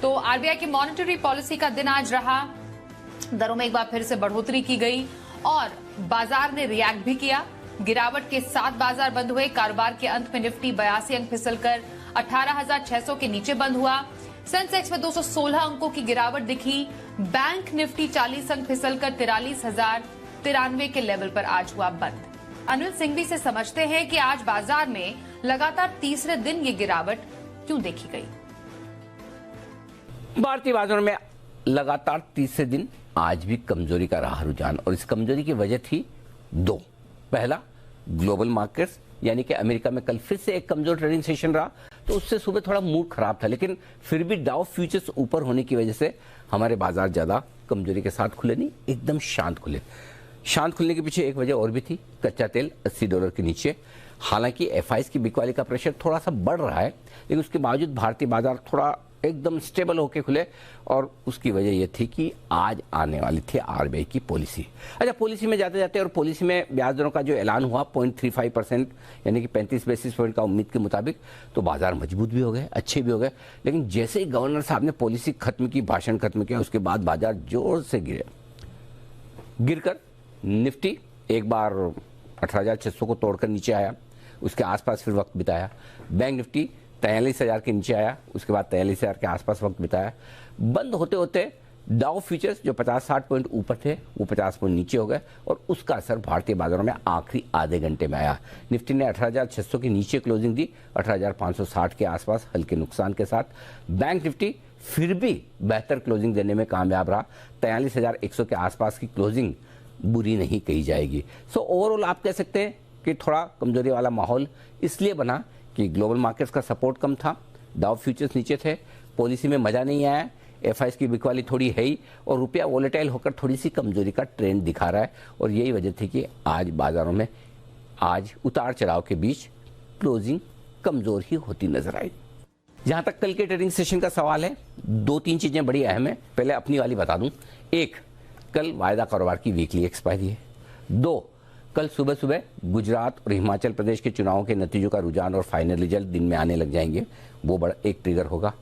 तो आरबीआई की monetary policy का दिन आज रहा। दरों में एक बार फिर से बढ़ोतरी की गई और बाजार ने रिएक्ट भी किया। गिरावट के साथ बाजार बंद हुए। कारोबार के अंत में निफ्टी 82 अंक फिसलकर 18,600 के नीचे बंद हुआ। सेंसेक्स में 216 अंकों की गिरावट दिखी। बैंक निफ्टी 40 अंक फिसलकर 43,093 के लेवल पर आज हुआ बंद। अनिल सिंघवी से समझते हैं कि आज बाजार में लगातार तीसरे दिन ये गिरावट क्यों देखी गई। भारतीय बाजारों में लगातार तीसरे दिन आज भी कमजोरी का रहा रुझान और इस कमजोरी की वजह थी दो। पहला, ग्लोबल मार्केट्स यानी कि अमेरिका में कल फिर से एक कमजोर ट्रेडिंग सेशन रहा तो उससे सुबह थोड़ा मूड खराब था, लेकिन फिर भी डाउ फ्यूचर्स ऊपर होने की वजह से हमारे बाजार ज्यादा कमजोरी के साथ खुले नहीं, एकदम शांत खुले। शांत खुलने के पीछे एक वजह और भी थी, कच्चा तेल $80 के नीचे। हालांकि एफआईएस की बिकवाली का प्रेशर थोड़ा सा बढ़ रहा है, लेकिन उसके बावजूद भारतीय बाजार थोड़ा एकदम स्टेबल होकर खुले और उसकी वजह यह थी कि आज आने वाली थी आरबीआई की पॉलिसी। अच्छा, पॉलिसी में जाते जाते और पॉलिसी में ब्याज दरों का जो ऐलान हुआ 0.35% यानी कि 35 बेसिस पॉइंट का उम्मीद के मुताबिक, तो बाजार मजबूत भी हो गए, अच्छे भी हो गए। लेकिन जैसे ही गवर्नर साहब ने पॉलिसी खत्म की, भाषण खत्म किया, उसके बाद बाजार जोर से गिरकर निफ्टी एक बार 18,600 को तोड़कर नीचे आया, उसके आसपास फिर वक्त बिताया। बैंक निफ्टी 43,000 के नीचे आया, उसके बाद 43,000 के आसपास वक्त बिताया। बंद होते होते डाउ फ्यूचर्स जो 50-60 पॉइंट ऊपर थे वो 50 पॉइंट नीचे हो गए और उसका असर भारतीय बाजारों में आखिरी आधे घंटे में आया। निफ्टी ने 18,600 के नीचे क्लोजिंग दी, 18,560 के आसपास हल्के नुकसान के साथ। बैंक निफ्टी फिर भी बेहतर क्लोजिंग देने में कामयाब रहा, 43,100 के आसपास की क्लोजिंग बुरी नहीं कही जाएगी। सो ओवरऑल आप कह सकते हैं कि थोड़ा कमजोरी वाला माहौल इसलिए बना कि ग्लोबल मार्केट्स का सपोर्ट कम था, डाउ फ्यूचर्स नीचे थे, पॉलिसी में मजा नहीं आया, एफआईएस की बिकवाली थोड़ी है ही और रुपया वोलेटाइल होकर थोड़ी सी कमजोरी का ट्रेंड दिखा रहा है और यही वजह थी कि आज बाजारों में आज उतार चढ़ाव के बीच क्लोजिंग कमजोर ही होती नजर आई। जहां तक कल के ट्रेडिंग सेशन का सवाल है, 2-3 चीजें बड़ी अहम है। पहले अपनी वाली बता दूं, एक, कल वायदा कारोबार की वीकली एक्सपायरी है। 2, कल सुबह सुबह गुजरात और हिमाचल प्रदेश के चुनावों के नतीजों का रुझान और फाइनल रिजल्ट दिन में आने लग जाएंगे, वो बड़ा एक ट्रिगर होगा।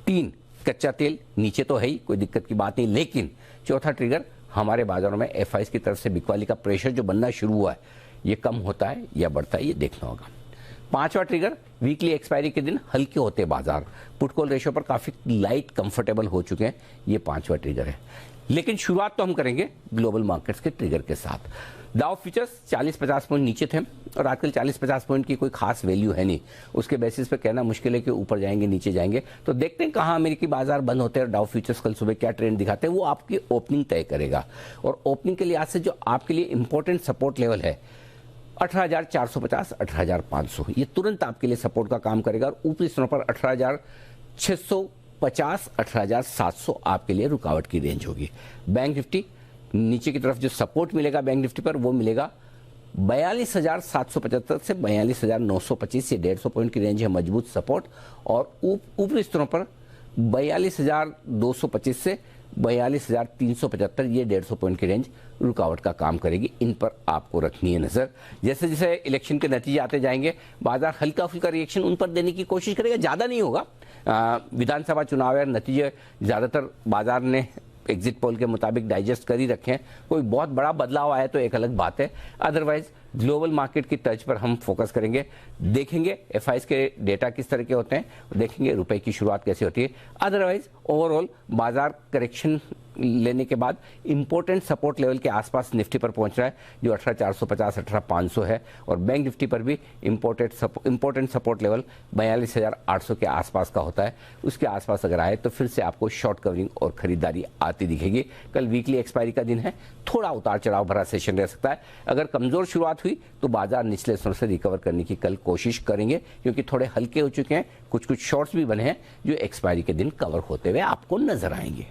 3, कच्चा तेल नीचे तो है ही, कोई दिक्कत की बात नहीं, लेकिन चौथा ट्रिगर हमारे बाजारों में एफआईएस की तरफ से बिकवाली का प्रेशर जो बनना शुरू हुआ है, ये कम होता है या बढ़ता है, ये देखना होगा। 5वां ट्रिगर, वीकली एक्सपायरी के दिन हल्के होते बाजार, पुट कॉल रेशियो पर काफी लाइट कंफर्टेबल हो चुके हैं, ये 5वां ट्रिगर है। लेकिन शुरुआत तो हम करेंगे ग्लोबल मार्केट्स के ट्रिगर के साथ। डाउ फ्यूचर्स 40-50 पॉइंट नीचे थे और आजकल 40-50 पॉइंट की कोई खास वैल्यू है नहीं, उसके बेसिस पे कहना मुश्किल है कि ऊपर जाएंगे नीचे जाएंगे। तो देखते हैं कहाँ अमेरिकी बाजार बंद होते हैं और डाउ फ्यूचर्स कल सुबह क्या ट्रेंड दिखाते हैं, वो आपकी ओपनिंग तय करेगा। और ओपनिंग के लिहाज से जो आपके लिए इंपॉर्टेंट सपोर्ट लेवल है 18,450, 18,500, ये तुरंत आपके लिए सपोर्ट का काम करेगा और ऊपरी स्तरों पर 18,650, 18,700 आपके लिए रुकावट की रेंज होगी। बैंक निफ्टी नीचे की तरफ जो सपोर्ट मिलेगा बैंक निफ्टी पर वो मिलेगा 42,775 से 42,925, ये 150 पॉइंट की रेंज है मजबूत सपोर्ट। और ऊपरी स्तरों पर 42,225 से 42,375, ये 150 पॉइंट की रेंज रुकावट का काम करेगी। इन पर आपको रखनी है नजर। जैसे जैसे इलेक्शन के नतीजे आते जाएंगे बाजार हल्का फुल्का रिएक्शन उन पर देने की कोशिश करेगा, ज्यादा नहीं होगा। विधानसभा चुनाव है, नतीजे ज्यादातर बाजार ने एग्जिट पोल के मुताबिक डाइजेस्ट कर ही रखे हैं, कोई बहुत बड़ा बदलाव आया तो एक अलग बात है। अदरवाइज ग्लोबल मार्केट की तर्ज पर हम फोकस करेंगे, देखेंगे एफआईएस के डेटा किस तरह के होते हैं, देखेंगे रुपए की शुरुआत कैसे होती है। अदरवाइज ओवरऑल बाजार करेक्शन लेने के बाद इंपॉर्टेंट सपोर्ट लेवल के आसपास निफ्टी पर पहुंच रहा है जो 18,450, 18,500 है और बैंक निफ्टी पर भी इंपॉर्टेंट सपोर्ट लेवल 42,800 के आसपास का होता है। उसके आसपास अगर आए तो फिर से आपको शॉर्ट कवरिंग और खरीदारी आती दिखेगी। कल वीकली एक्सपायरी का दिन है, थोड़ा उतार चढ़ाव भरा सेशन रह सकता है। अगर कमजोर शुरुआत हुई तो बाजार निचले स्तरों से रिकवर करने की कल कोशिश करेंगे क्योंकि थोड़े हल्के हो चुके हैं, कुछ शॉर्ट्स भी बने हैं जो एक्सपायरी के दिन कवर होते हुए आपको नजर आएंगे।